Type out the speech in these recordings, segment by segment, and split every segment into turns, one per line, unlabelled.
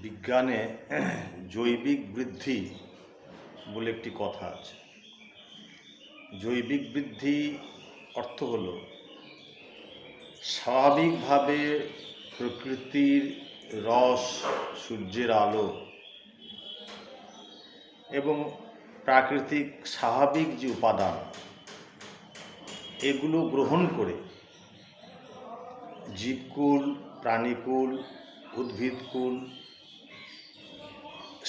বিজ্ঞানে জৈবিক বৃদ্ধি বলে একটি কথা আছে। জৈবিক বৃদ্ধি অর্থ হল স্বাভাবিকভাবে প্রকৃতির রস, সূর্যের আলো এবং প্রাকৃতিক স্বাভাবিক যে উপাদান এগুলো গ্রহণ করে জীবকুল, প্রাণীকুল, উদ্ভিদকুল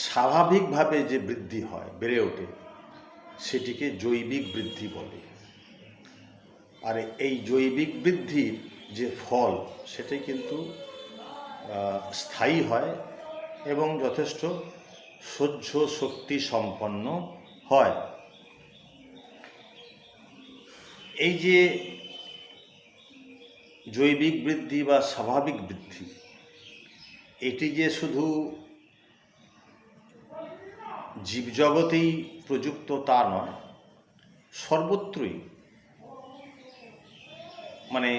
স্বাভাবিকভাবে যে বৃদ্ধি হয়, বেড়ে ওঠে, সেটিকে জৈবিক বৃদ্ধি বলে। আর এই জৈবিক বৃদ্ধির যে ফল সেটাই কিন্তু স্থায়ী হয় এবং যথেষ্ট সহ্য শক্তি সম্পন্ন হয়। এই যে জৈবিক বৃদ্ধি বা স্বাভাবিক বৃদ্ধি, এটি যে শুধু জীবজগতেই প্রযুক্ত তা নয়, সর্বত্রই, মানে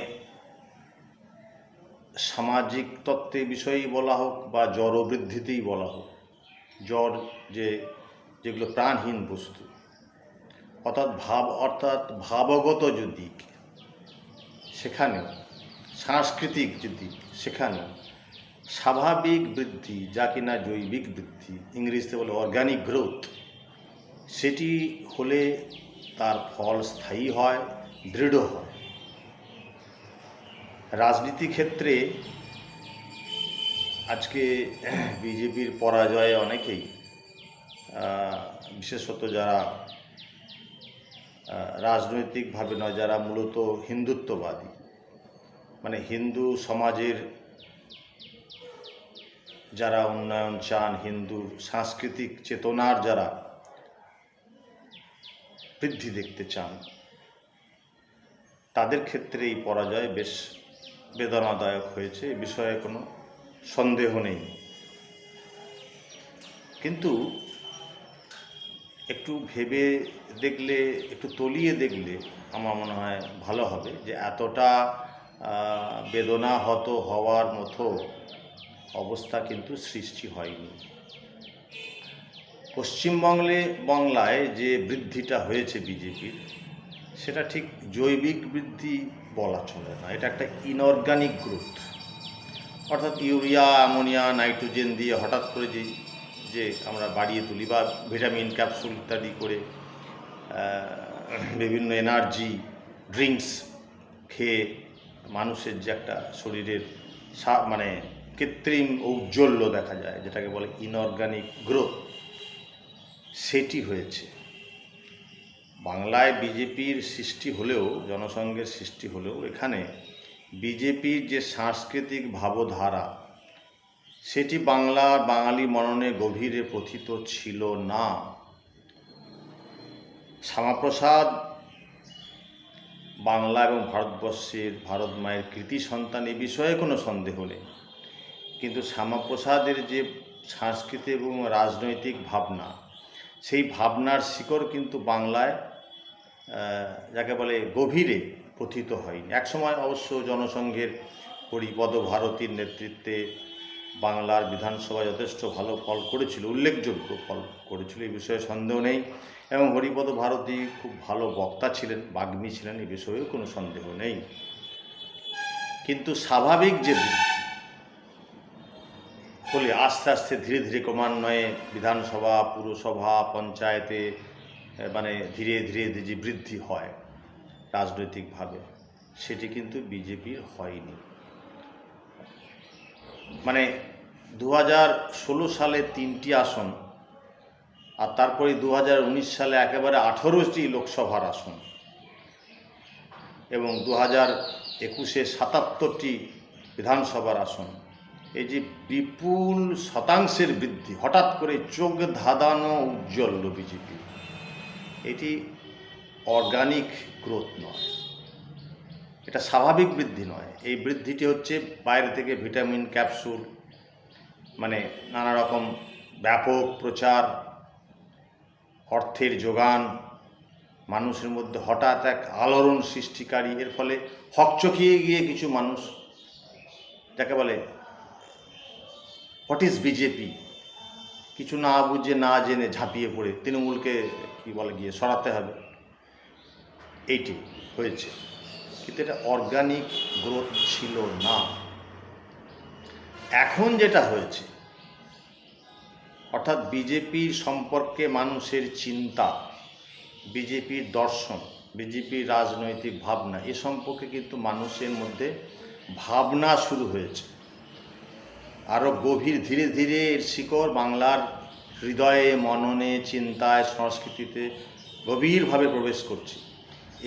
সামাজিক তত্ত্বের বিষয়েই বলা হোক বা জড়বৃদ্ধিতেই বলা হোক, জড় যেগুলো প্রাণহীন বস্তু, অর্থাৎ ভাবগত যে দিক, সেখানে সাংস্কৃতিক যে দিক, সেখানে স্বাভাবিক বৃদ্ধি, যা কিনা জৈবিক বৃদ্ধি, ইংরেজিতে বলে অর্গানিক গ্রোথ, সেটি হলে তার ফল স্থায়ী হয়, দৃঢ় হয়। রাজনীতি ক্ষেত্রে আজকে বিজেপির পরাজয়ে অনেকেই, বিশেষত যারা রাজনৈতিকভাবে নয়, যারা মূলত হিন্দুত্ববাদী, মানে হিন্দু সমাজের যারা উন্নয়ন চান, হিন্দু সাংস্কৃতিক চেতনার যারা বৃদ্ধি দেখতে চান, তাদের ক্ষেত্রে এই পরাজয় বেশ বেদনাদায়ক হয়েছে, এ বিষয়ে কোনো সন্দেহ নেই। কিন্তু একটু ভেবে দেখলে, একটু তলিয়ে দেখলে আমার মনে হয় ভালো হবে যে এতটা বেদনাহত হওয়ার মতো অবস্থা কিন্তু সৃষ্টি হয়নি। বাংলায় যে বৃদ্ধিটা হয়েছে বিজেপির, সেটা ঠিক জৈবিক বৃদ্ধি বলা চলে না, এটা একটা ইনঅর্গানিক গ্রোথ। অর্থাৎ ইউরিয়া, অ্যামোনিয়া, নাইট্রোজেন দিয়ে হঠাৎ করে যে আমরা বাড়িয়ে তুলি, বা ভিটামিন ক্যাপসুল ইত্যাদি করে বিভিন্ন এনার্জি ড্রিঙ্কস খেয়ে মানুষের যে একটা শরীরের মানে কৃত্রিম ঔজ্জ্বল্য দেখা যায়, যেটাকে বলে ইনঅর্গানিক গ্রোথ, সেটি হয়েছে। বাংলায় বিজেপির সৃষ্টি হলেও, জনসংঘের সৃষ্টি হলেও, এখানে বিজেপির যে সাংস্কৃতিক ভাবধারা, সেটি বাঙালি মননে গভীরে প্রথিত ছিল না। শ্যামাপ্রসাদ বাংলা এবং ভারতবর্ষের, ভারত মায়ের কৃতি সন্তান, এ বিষয়ে কোনো সন্দেহ নেই। কিন্তু শ্যামাপ্রসাদের যে সাংস্কৃতিক এবং রাজনৈতিক ভাবনা, সেই ভাবনার শিকড় কিন্তু বাংলায় যাকে বলে গভীরে প্রথিত হয়নি। একসময় অবশ্য জনসংঘের হরিপদ ভারতীর নেতৃত্বে বাংলার বিধানসভা যথেষ্ট ভালো ফল করেছিল, উল্লেখযোগ্য ফল করেছিল, এই বিষয়ে সন্দেহ নেই। এবং হরিপদ ভারতী খুব ভালো বক্তা ছিলেন, বাগ্মী ছিলেন, এই বিষয়েও কোনো সন্দেহ নেই। কিন্তু স্বাভাবিক যে বৃদ্ধি ফলে আস্তে আস্তে ধীরে ধীরে ক্রমান্বয়ে বিধানসভা, পুরসভা, পঞ্চায়েতে, মানে ধীরে ধীরে যে বৃদ্ধি হয় রাজনৈতিকভাবে, সেটি কিন্তু বিজেপির হয়নি। মানে 2016 সালে 3টি আসন, আর তারপরে 2019 সালে একেবারে 18টি লোকসভার আসন, এবং 2021-এ 77টি বিধানসভার আসন, এই যে বিপুল শতাংশের বৃদ্ধি, হঠাৎ করে চোখ ধাঁধানো উজ্জ্বল বিজেপি, এটি অর্গানিক গ্রোথ নয়, এটা স্বাভাবিক বৃদ্ধি নয়। এই বৃদ্ধিটি হচ্ছে বাইরে থেকে ভিটামিন ক্যাপসুল, মানে নানা রকম ব্যাপক প্রচার, অর্থের যোগান, মানুষের মধ্যে হঠাৎ এক আলোড়ন সৃষ্টিকারী, এর ফলে হকচকিয়ে গিয়ে কিছু মানুষ, যাকে বলে হোয়াট ইজ বিজেপি, কিছু না বুঝে না জেনে ঝাঁপিয়ে পড়ে তৃণমূলকে কি বলে গিয়ে সরাতে হবে, এইটি হয়েছে। কিন্তু এটা অর্গানিক গ্রোথ ছিল না। এখন যেটা হয়েছে, অর্থাৎ বিজেপির সম্পর্কে মানুষের চিন্তা, বিজেপির দর্শন, বিজেপির রাজনৈতিক ভাবনা, এ সম্পর্কে কিন্তু মানুষের মধ্যে ভাবনা শুরু হয়েছে। আরও গভীর, ধীরে ধীরে এর শিকড় বাংলার হৃদয়ে, মননে, চিন্তায়, সংস্কৃতিতে গভীরভাবে প্রবেশ করছে।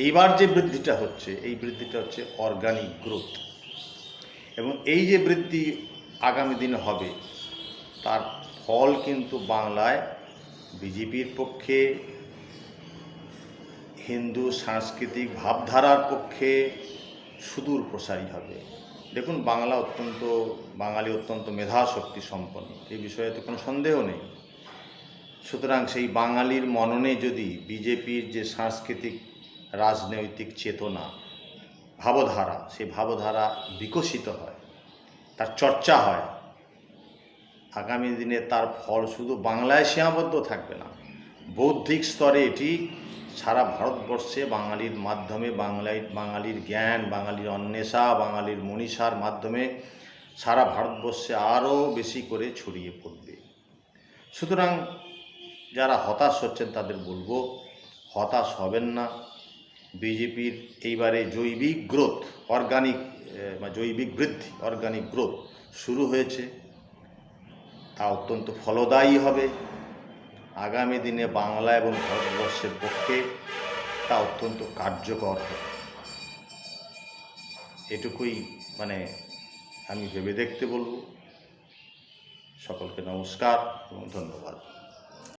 এইবার যে বৃদ্ধিটা হচ্ছে, এই বৃদ্ধিটা হচ্ছে অর্গানিক গ্রোথ। এবং এই যে বৃদ্ধি আগামী দিনে হবে, তার ফল কিন্তু বাংলায় বিজেপির পক্ষে, হিন্দু সাংস্কৃতিক ভাবধারার পক্ষে সুদূর প্রসারী হবে। দেখুন, বাঙালি অত্যন্ত মেধাশক্তি সম্পন্ন, এই বিষয়ে তো কোনো সন্দেহ নেই। সুতরাং সেই বাঙালির মননে যদি বিজেপির যে সাংস্কৃতিক রাজনৈতিক চেতনা, ভাবধারা, সেই ভাবধারা বিকশিত হয়, তার চর্চা হয়, আগামী দিনে তার ফল শুধু বাংলায় সীমাবদ্ধ থাকবে না, বৌদ্ধিক স্তরে এটি সারা ভারতবর্ষে বাঙালির মাধ্যমে, বাঙালির জ্ঞান, বাঙালির অন্বেষা, বাঙালির মনীষার মাধ্যমে সারা ভারতবর্ষে আরও বেশি করে ছড়িয়ে পড়বে। সুতরাং যারা হতাশ হচ্ছেন তাদের বলবো, হতাশ হবেন না। বিজেপির এইবারে জৈবিক গ্রোথ, জৈবিক বৃদ্ধি, অর্গানিক গ্রোথ শুরু হয়েছে, তা অত্যন্ত ফলদায়ী হবে। আগামী দিনে বাংলা এবং ভারতবর্ষের পক্ষে তা অত্যন্ত কার্যকর হবে। এটুকুই আমি ভেবে দেখতে বলবো। সকলকে নমস্কার এবং ধন্যবাদ।